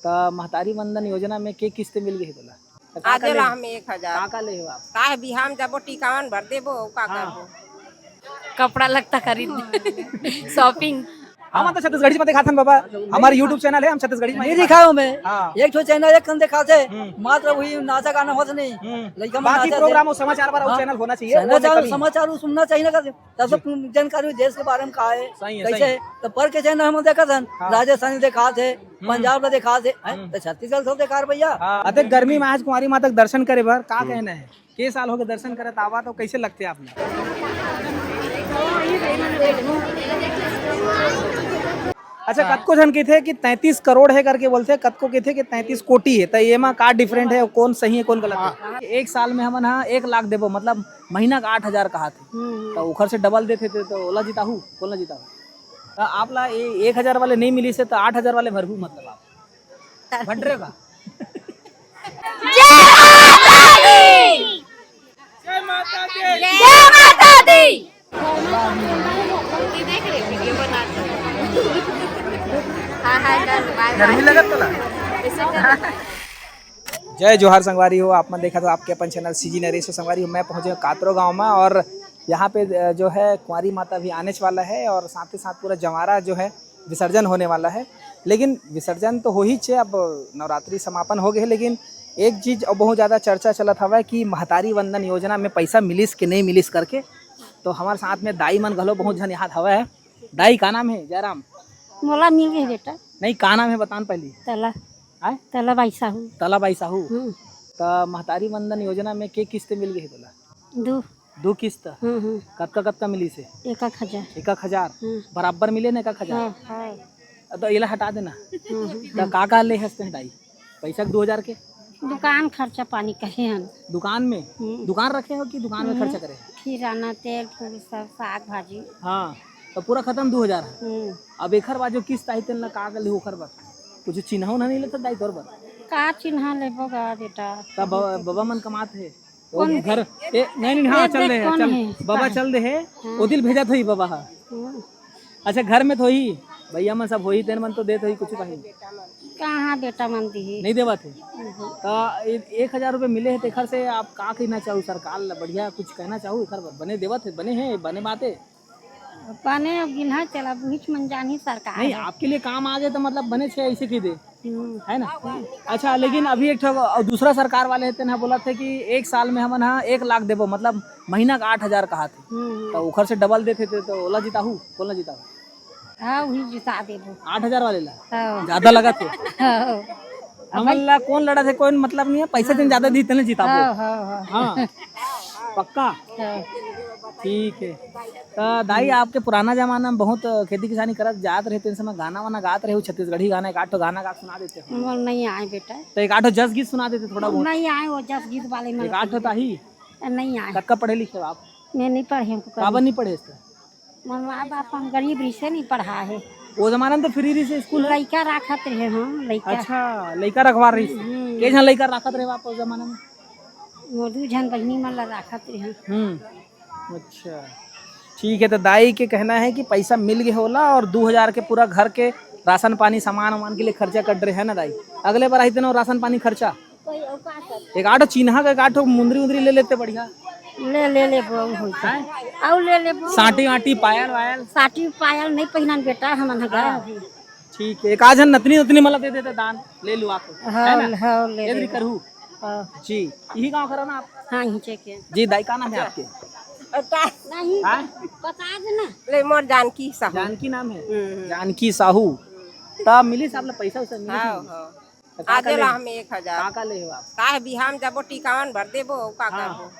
तो महतारी वंदन योजना में के किस्त मिल गई तोला? तो का आज ला हम 1000 का ले हो आप? का है बिहान जाबो टिकावन भर देबो का करबो कपड़ा लगता खरीदने शॉपिंग। हम तो छत्तीसगढ़ी में दिखाते हैं बाबा, हमारे YouTube चैनल है, हम छत्तीसगढ़ी में नहीं दिखाओ मैं हाँ। एक ठो चैनल एक कन दिखाते मात्र वही नाचा गाना होत नहीं लड़का में बाकी नाचा प्रोग्राम और समाचार वाला वो चैनल होना चाहिए। वो समाचार कभी- समाचार वो सुनना चाहिए ना तब सब जानकारी देश के बारे में का है सही है, कैसे तो पर के चैनल हम देखा था राजस्थान देखा थे पंजाब देखा थे तो छत्तीसगढ़ सब देखा भैया। अते गर्मी में आज कुंवारी माता के दर्शन करे भर का कहना है? के साल हो गए दर्शन करे आवा तो कैसे लगते आपने? अच्छा कतको जन के थे कि 33 करोड़ है करके बोलते, कतको के थे कि 33 कोटी है, तो ये में का डिफरेंट है, कौन सही है कौन गलत है? एक साल में हमन 1 लाख देबो मतलब महीना का 8000 कहा थे, तो उखर से डबल देते थे तो ओला जीता हूँ कौन ला जीता हूँ? तो आप ला 1000 वाले नहीं मिली से तो 8000 वाले भरबू मतलब आप भट रहे का? जय माता दी। देख रहे वीडियो बनाते गर्मी लगत तोला? जय जोहार संगवारी हो, आपने देखा तो आपके अपन चैनल सीजी नरेश संगवारी हो। मैं पहुंचे कातरो गांव में और यहाँ पे जो है कुंवारी माता भी आने वाला है और साथ ही साथ पूरा जवारा जो है विसर्जन होने वाला है। लेकिन विसर्जन तो हो ही छे, अब नवरात्रि समापन हो गए, लेकिन एक चीज़ अब बहुत ज़्यादा चर्चा चलत हवा है कि महतारी वंदन योजना में पैसा मिलिस कि नहीं मिलिस करके। तो हमारे साथ में दाई मन घलो बहुत जन यहाँ हवा है। दाई का नाम है? जयराम। मोला मिल गए बेटा। नहीं का नाम है बतान पहले? तला आय तला बाई साहू। तला बाई साहू। तो महतारी वंदन योजना में के किस्त मिल गई तोला? दो किस्त। कतका मिली से? 1000। 1000 बराबर मिले ना? 1000 तो इला हटा देना। तो का ले हंसते हैं दाई पैसा 2000 के? दुकान खर्चा पानी करे हम। दुकान में दुकान रखे हो कि दुकान में खर्चा करे? किराना तेल फूल सब साग भाजी। हाँ तो पूरा खत्म 2000। अब एकर बाद जो किस्त आई तेल ना का ले ओकर बाद कुछ चिन्ह नहीं लेता दाई तोर बार का चिन्ह लेबो गा बेटा? तब बाबा मन कमात है वो घर नहीं हाँ चल रहे हैं चल बाबा चल रहे हैं वो दिल भेजा थी बाबा। हाँ अच्छा घर में तो ही भैया मन सब हो ही तेन मन तो देते ही कुछ कहीं कहाँ बेटा मन दी नहीं देवा थे। तो 1000 रुपये मिले हैं तेखर से आप का कहना चाहूँ सरकार ला बढ़िया कुछ कहना चाहूँ एकर बने देवा थे बने हैं बने बातें बने गिना चला बीच मन जानी सरकार नहीं आपके लिए काम आ गए तो मतलब बने छे ऐसे की दे है ना। अच्छा लेकिन अभी एक दूसरा सरकार वाले थे ना बोला थे कि एक साल में हमन 1 लाख देबो मतलब महीना का 8000 कहा थे, तो उखर से डबल देते थे तो ओला जीता हूँ कौन ला जीता हूँ? हाँ वही जिता देबो 8000 वाले ला हाँ। ज्यादा लगा थे हाँ। हमन ला कौन लड़ा थे कोई मतलब नहीं है पैसे दिन ज्यादा दी तेने जीता हाँ पक्का ठीक है। तो दाई आपके पुराना जमाना में बहुत खेती किसानी करत जात रहे थे, समय गाना वाना गात रहे हो छत्तीसगढ़ी गाना एक आठ गाना गा सुना देते हो? वो नहीं आए बेटा। तो एक आठ जस गीत सुना देते थोड़ा बहुत? नहीं आए वो जस गीत वाले में एक आठ होता ही नहीं आए। कक्का पढ़े लिखे हो आप? मैं नहीं पढ़े काबर नहीं पढ़े इसका? माँ बाप हम गरीब रही से नहीं पढ़ा है। वो जमाना में तो फ्री से स्कूल लड़का रखत रहे हम लड़का। अच्छा लड़का रखवा रही के जन लड़का रखत रहे आप उस जमाना में? वो 2 जन बहनी मन ला रखत रहे। अच्छा ठीक है। तो दाई के कहना है कि पैसा मिल गया होला और 2000 के पूरा घर के राशन पानी सामान वामान के लिए खर्चा कर रहे हैं ना दाई? अगले बार आते ना राशन पानी खर्चा एक आठ चिन्हा का एक आठ मुंदरी उंदरी ले लेते बढ़िया ले और ले साटी आटी पायल वायल साटी पायल नहीं पहना बेटा हमन ठीक है। एक आज नतनी उतनी मतलब दे देते दान ले लो आप ले करूँ जी। यही गाँव करो ना आप? हाँ के जी दाई का नाम है आपके? नहीं बता देना ले मोर जानकी साहू। जानकी नाम है? जानकी साहू। तब मिली साहब ला पैसा उसे आज ला हम 1000 का ले हो आप? का है बिहान जाबो टिकावन भर देबो का करबो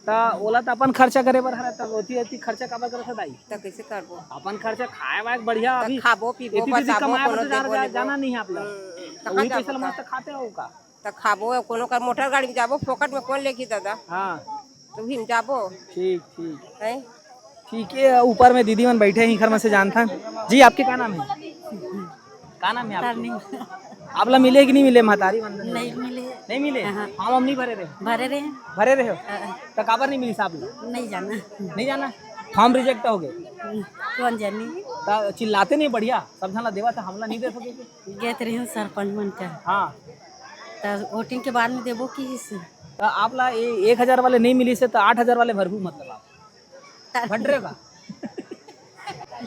ता ओला त अपन खर्चा करे बर हरा तब ओती खर्चा काबर करत है दाई? तो कैसे करबो अपन खर्चा खाए वाए बढ़िया अभी खाबो पीबो बसाबो कोनो देबो जाना नहीं है आप लोग वही पैसा मस्त खाते हो का? तो खाबो कोनो का मोटर गाड़ी में जाबो फोकट में कौन लेगी दादा? हाँ तो भी जाबो ठीक है। ठीक है। ऊपर में दीदी मन बैठे हैं घर में से जानता जी। आपके का नाम है? का नाम है आपके? आप ला मिले कि नहीं मिले महतारी वंदन? नहीं मिले हम नहीं भरे रहे हो तो काबर नहीं मिली साहब? नहीं जाना फॉर्म रिजेक्ट हो गए कौन जानी चिल्लाते नहीं बढ़िया समझा देवा था हमला नहीं दे सके गए रही हूँ सरपंच बनकर हाँ तो वोटिंग के बाद में देवो की तो आप ला 1,000 वाले नहीं मिली से तो 8,000 वाले भरबू मतलब आप भट रहे का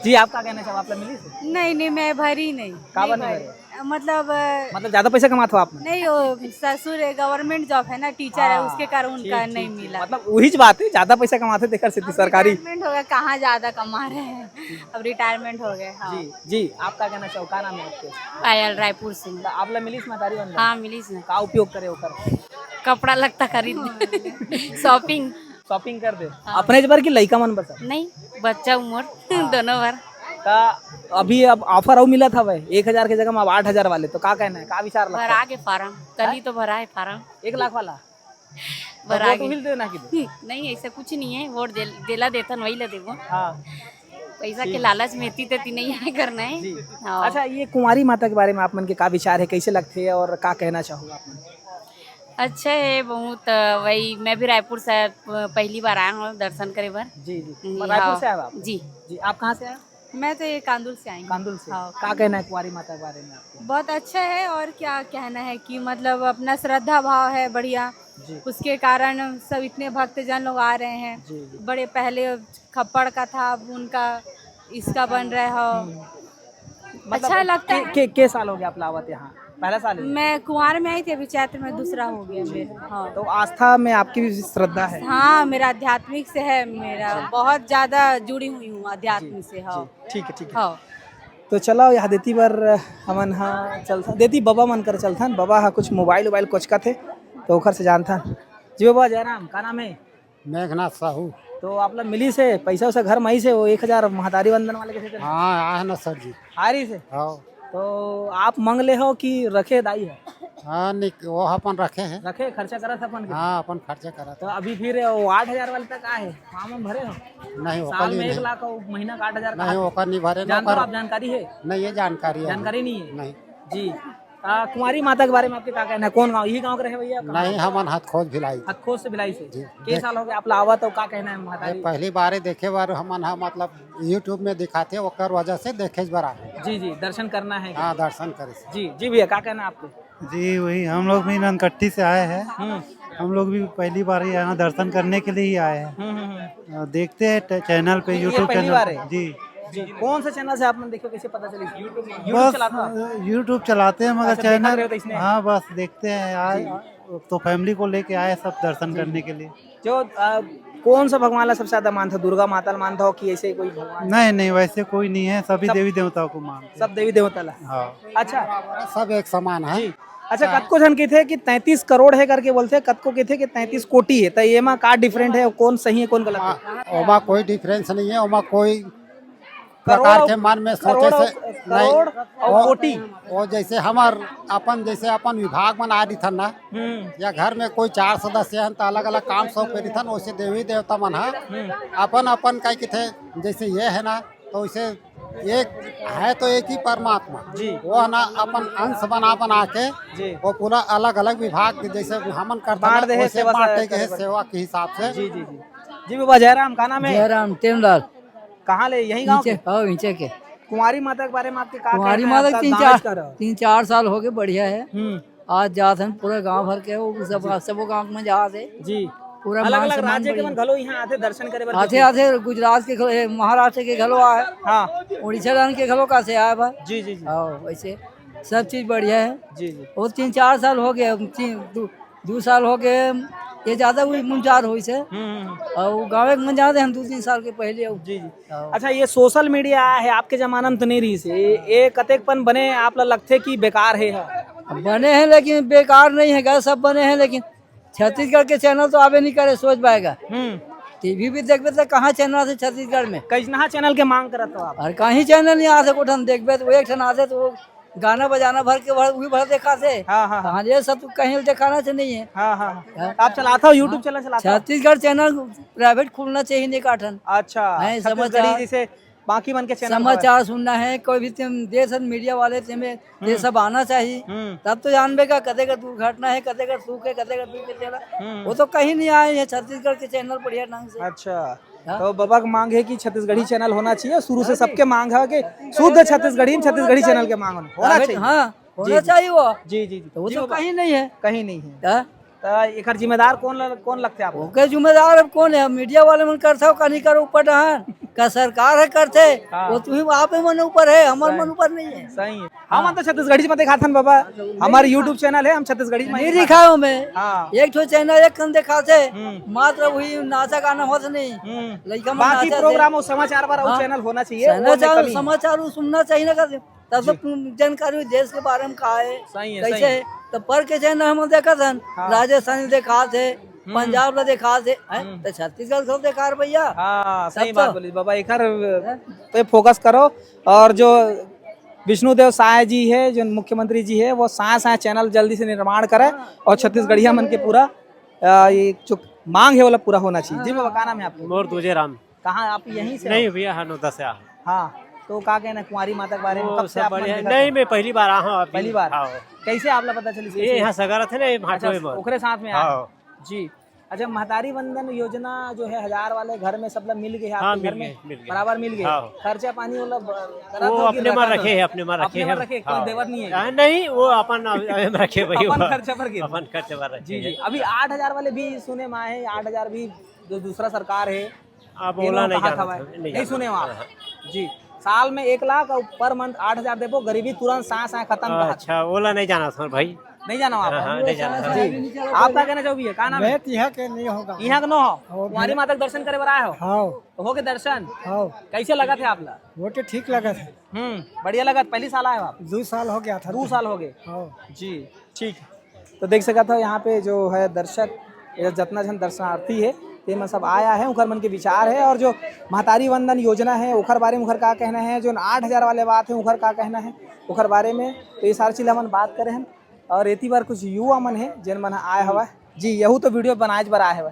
जी आप क्या कहना चाहो आप ला मिली से नहीं मैं भरी नहीं काबर नहीं भरे मतलब मतलब ज्यादा पैसा कमाते हो आपने नहीं वो ससुर गवर्नमेंट जॉब है ना टीचर है उसके कारण उनका नहीं मिला मतलब वही बात है ज्यादा पैसा कमाते देखकर सिद्धि सरकारी रिटायरमेंट हो गया कहाँ ज्यादा कमा रहे हैं अब रिटायरमेंट हो गए हाँ जी जी आप क्या कहना चाहो क्या नाम है आपके पायल रायपुर से तो आप ला मिली महतारी बन हाँ मिली से का उपयोग करे ओकर कपड़ा लगता खरीद शॉपिंग शॉपिंग कर दे अपने जबर की लइका मन बता नहीं बच्चा उम्र दोनों भर का अभी अब ऑफर और मिला था भाई 1,000 की जगह में अब 8,000 वाले तो क्या कहना है क्या विचार लगता भरा के फार्म कल ही तो भरा है फार्म है 1 लाख वाला भरा तो मिल देना कि नहीं ऐसा कुछ नहीं है वोट देला देता वही ला देवो हाँ पैसा के लालच में इतनी नहीं है करना है जी हाँ। अच्छा ये कुंवारी माता के बारे में आप मन के क्या विचार है कैसे लगते हैं और क्या कहना चाहोगे आप मन अच्छा है बहुत वही मैं भी रायपुर से पहली बार आया हूँ दर्शन करे बार जी जी रायपुर से आए हो आप जी जी आप कहाँ से आए मैं तो ये कांदुल से आई हूँ कांदुल से हाँ। क्या कहना है कुंवारी माता के बारे में आपको बहुत अच्छा है और क्या कहना है कि मतलब अपना श्रद्धा भाव है बढ़िया जी उसके कारण सब इतने भक्तजन लोग आ रहे हैं जी जी बड़े पहले खप्पड़ का था अब उनका इसका बन रहा हो अच्छा लगता है के साल हो गया आप लावत यहाँ पहला साल है मैं कुंवार में आई थी अभी चैत्र में दूसरा हो गया मेरा हाँ तो आस्था में आपकी भी श्रद्धा है हाँ मेरा आध्यात्मिक से है मेरा बहुत ज्यादा जुड़ी हुई हूँ आध्यात्मिक से हाँ ठीक है हाँ तो चलो यहाँ देती बार हमन हाँ चलता देती बाबा मन कर चलता बाबा हाँ कुछ मोबाइल वोबाइल कुछ का थे तो ओखर से जानता जी बाबा जयराम का नाम है मेघनाथ साहू तो आप लोग मिली से पैसा वैसा घर मई से वो 1,000 महतारी वंदन वाले कैसे हाँ आए ना सर जी हारी से हाँ तो आप मंग ले हो कि रखे दाई है हाँ वो अपन रखे हैं रखे खर्चा करा था अपन के? हाँ अपन खर्चा करा तो अभी फिर वो 8,000 वाले तक आए फार्म हम भरे हो नहीं साल में नहीं 1 लाख और महीना का 8,000 नहीं ओकर नहीं भरे जानते हो आप जानकारी है नहीं ये जानकारी है जानकारी नहीं है नहीं जी कुंवारी माता के बारे में आपके क्या कहना है कौन गाँव यही गाँव के रहे भैया नहीं हमन हाथ खोज भिलाई हथखोज से भिलाई से के साल हो गए आप लावा तो क्या कहना है महतारी पहली बार देखे बार हमन हाँ मतलब यूट्यूब में दिखाते ओकर वजह से देखे बार आए जी जी दर्शन करना है हाँ दर्शन करे से। जी जी भैया क्या कहना है आपको जी वही हम लोग भी ननकट्टी से आए हैं हम लोग भी पहली बार ही यहाँ दर्शन करने के लिए ही आए हैं देखते हैं चैनल पे यूट्यूब पहली बार चैनल है? जी जी कौन सा चैनल से आपने देखो कैसे पता चली यूट्यूब बस चलाता है? यूट्यूब चलाते हैं मगर अच्छा, देखा चैनल रहे हो तो इसने? हाँ बस देखते हैं यार तो फैमिली को लेके आए सब दर्शन करने के लिए जो कौन सा भगवान ला सबसे ज्यादा मानता दुर्गा माता ला मानता हो कि ऐसे कोई भगवान नहीं वैसे कोई नहीं है सभी देवी देवताओं को मानते हैं सब देवी देवता ला हाँ अच्छा सब एक समान है अच्छा कतको जन के थे कि 33 करोड़ है करके बोलते हैं कतको के थे कि 33 कोटी है तो ये में का डिफरेंट है कौन सही है कौन गलत है ओमा कोई डिफरेंस नहीं है ओमा कोई प्रकार के मन में सोचे से करोड़ और कोटी वो जैसे हमार अपन जैसे अपन विभाग में आ रही था ना या घर में कोई 4 सदस्य हैं तो अलग अलग काम सब करी था वैसे देवी देवता मन है अपन अपन का थे जैसे ये है ना तो वैसे एक है तो एक ही परमात्मा जी वो है ना अपन अंश बना के जी वो पूरा अलग अलग विभाग जैसे हमन करते बांट दे है, हैं वैसे सेवा बांटे के करे है सेवा के हिसाब से जी जी जी जी बाबा जयराम का नाम है जयराम टेमलाल कहाँ ले यही गाँव के हाँ नीचे के कुंवारी माता के बारे में आपके का कुमारी कहना है? माता आपका तीन गाँव चार का रहो। 3-4 साल हो गए बढ़िया है हम्म, आज जात हैं पूरे गांव भर के वो सब गांव में जा थे जी पूरा अलग मान अलग सम्मान राज्य के बढ़िया। मन घलो यहाँ आते दर्शन करे बर आते आते गुजरात के महाराष्ट्र के घलो आए हाँ उड़ीसा रान के घलो का से आए बा जी जी जी हाँ वैसे सब चीज बढ़िया है जी जी वो 3-4 साल हो गए 2 साल हो गए ये ज्यादा हुई मुंजार हुई से और वो गाँव में जाते हैं 2-3 साल के पहले जी जी अच्छा ये सोशल मीडिया है आपके जमाना में तो नहीं रही से ये कतेकपन बने आप लोग लगते कि बेकार है बने हैं लेकिन बेकार नहीं है गा सब बने हैं लेकिन छत्तीसगढ़ के चैनल तो आवे नहीं करे सोच पाएगा टीवी भी देखबे तो कहाँ चैनल है छत्तीसगढ़ में कैसना चैनल के मांग करत हो आप और कहीं चैनल नहीं आते कोठन देखबे तो एक ठन आते तो वो गाना बजाना भर के वही भर देखा से हाँ हाँ कहाँ ये सब कहीं दिखाना से नहीं है हाँ हाँ आप चलाता हो यूट्यूब चैनल चलाता हो छत्तीसगढ़ चैनल प्राइवेट खुलना चाहिए नहीं काठन अच्छा है, छत्तीसगढ़ी समाचार। जैसे बाकी मन के चैनल समाचार सुनना है कोई भी देश मीडिया वाले ये सब आना चाहिए तब तो जानबे का कदे का दुर्घटना है कदे का सुख है कदे का दुख है वो तो कहीं नहीं आए हैं छत्तीसगढ़ के चैनल बढ़िया ढंग से अच्छा तो बाबा की मांग है कि छत्तीसगढ़ी चैनल होना चाहिए, शुरू से सबके मांग है कि शुद्ध छत्तीसगढ़ी चैनल के मांग होना चाहिए। हाँ होना चाहिए वो। जी जी जी, तो वो जी तो बाबा, कहीं नहीं है। कहीं नहीं है। हाँ? तो एकर जिम्मेदार कौन लगते हैं आपको? ओके जिम्मेदार अब कौन है? मीडिया वाले मन करते हो कहीं करो ऊपर डहान का सरकार है करते। हाँ। वो तुम्हें आप ही मन ऊपर है, हमारे मन ऊपर नहीं है। सही है। हम तो छत्तीसगढ़ी में दिखाते बाबा, हमारे यूट्यूब चैनल है, हम छत्तीसगढ़ी में नहीं दिखाओ मैं। हाँ। एक ठो चैनल एक कन दिखाते, मात्र वही नाचा गाना होता नहीं। लड़का मन बाकी नाचा प्रोग्राम और समाचार पर हाँ। चैनल होना चाहिए, वो में कमी है। समाचार सुनना चाहिए ना कर, तब तो जानकारी देश के बारे में का है सही है, कैसे सही है। तो पर के चैनल हम देखा था, राजस्थान देखा थे, पंजाब देखा थे, तो छत्तीसगढ़ सब देखा रे भैया। हाँ सही तब बात तो। बोली बाबा, एक पे फोकस करो। और जो विष्णुदेव साय जी है, जो मुख्यमंत्री जी है, वो साय चैनल जल्दी से निर्माण करे और छत्तीसगढ़िया मन के पूरा ये जो मांग है वो पूरा होना चाहिए। जी बाबा, क्या नाम है आपका? मोर तुझे राम। कहाँ आप यहीं से? नहीं भैया, हनोदा से आ। हाँ, तो क्या कहना है कुंवारी माता के बारे में? कब से आप बढ़िया। मंदिर नहीं, मैं पहली बार आया हूँ। पहली बार? हाँ। कैसे आपला पता चली? ये यहाँ सगारा थे ना, ये अच्छा, भाटों में। ओकरे साथ में हाँ। आए जी। अच्छा, महतारी वंदन योजना जो है 1000 वाले घर में सब लोग मिल गए, हाँ, आपके घर मिल में गए, मिल गए। बराबर मिल गए। हाँ। खर्चा पानी वाला वो अपने मन रखे है, अपने मन रखे है। रखे, कोई देवत नहीं है? हाँ, नहीं, वो अपन रखे भाई। अपन खर्चा पर गिर। अपन खर्चे पर रखे। जी जी। अभी 8000 वाले भी सुने में आए हैं, 8000 भी जो दूसरा सरकार है आप बोला नहीं कहा था जाना भाई? था, नहीं सुने वहाँ? जी, साल में 1 लाख और पर मंथ 8000 देवो, गरीबी तुरंत सांस खत्म। अच्छा, ओला नहीं जाना था भाई। नहीं जाना वहाँ? हाँ, नहीं जाना था। जी, आप क्या कहना चाहोगे? क्या नाम है? यहाँ के नहीं होगा। यहाँ का नो हो, कुंवारी माता के दर्शन करे बर आए हो? हाँ तो हो के दर्शन हाँ, कैसे लगा थे आपला? वो तो ठीक लगा था। बढ़िया लगा। पहली साल आए हो आप? 2 साल हो गया था। 2 साल हो गए। हाँ। जी, ठीक। तो देख सका था यहाँ पे जो है दर्शक जितना जन दर्शनार्थी है ये में सब आया है, उखर मन के विचार है। और जो महतारी वंदन योजना है उखर बारे में उखर का कहना है, जो 8000 वाले बात है उखर का कहना है उखर बारे में, तो ये सारी चीज़ हम बात करें हैं। और एती बार कुछ युवा मन है जिन मन आए हवा जी, यहू तो वीडियो बनाए बार आए हवा।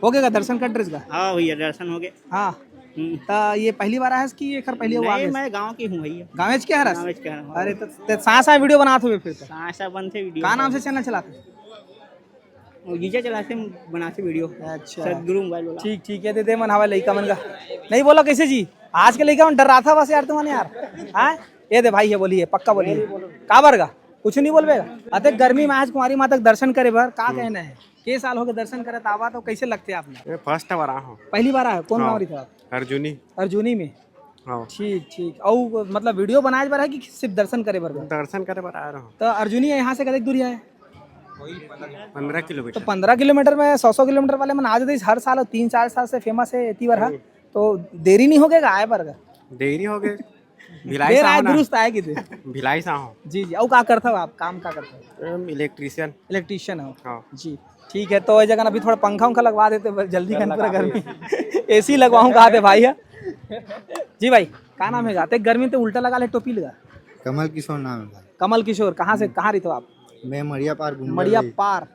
हो गया दर्शन कर ड्रेस का? हाँ भैया, दर्शन हो गए। हाँ, तो ये पहली बार आया कि ये खर पहले हुआ? नहीं, मैं गांव की हूँ भैया। गाँव के हरस? गाँव के हूँ। अरे तो सासा वीडियो बनाते हुए फिर तो सासा बनते वीडियो। का नाम से चैनल चलाते? गीजा चलाते बनाते वीडियो। अच्छा, सदगुरु मोबाइल वाला। ठीक ठीक है। दे मन हवा लड़का मन का नहीं बोला कैसे जी? आज के लड़का मन डर रहा था बस यार तुम्हारे यार। हाँ, ये दे भाई है, बोलिए पक्का बोलिए। काबर का कुछ नहीं बोलबेगा? अतः गर्मी में आज कुंवारी माता के दर्शन करे भर का कहना है? के साल हो गए दर्शन करे तावा, तो कैसे लगते आपने? फर्स्ट बार आया हूँ। पहली बार आया? कौन कुंवारी था आप? अर्जुनी। अर्जुनी में? हाँ। ठीक ठीक। और मतलब वीडियो बनाए बार है कि सिर्फ दर्शन करे बार? दर्शन करे बार आ रहा हूँ। तो अर्जुनी यहाँ से कतक दूरी है? 15 किलोमीटर। तो 15 किलोमीटर में 100 किलोमीटर वाले मन आज हर साल 3-4 साल से फेमस है इतनी बार। तो देरी नहीं हो गएगा आए पर? देरी हो गए। देर आए दुरुस्त आए कि भिलाई से हूँ। जी जी। और क्या करता हो आप? काम क्या करते हो? इलेक्ट्रीशियन। इलेक्ट्रीशियन हो? हाँ। जी ठीक है। तो इस जगह अभी थोड़ा पंखा उंखा लगवा देते जल्दी कर पूरा गर्मी। एसी लगवाऊँ कहा थे भाई है? जी भाई, क्या नाम है? गाते गर्मी तो उल्टा लगा ले, टोपी लगा। कमल किशोर नाम है। कमल किशोर, कहाँ से कहाँ रही हो आप? मैं मड़िया पार। मड़िया पार।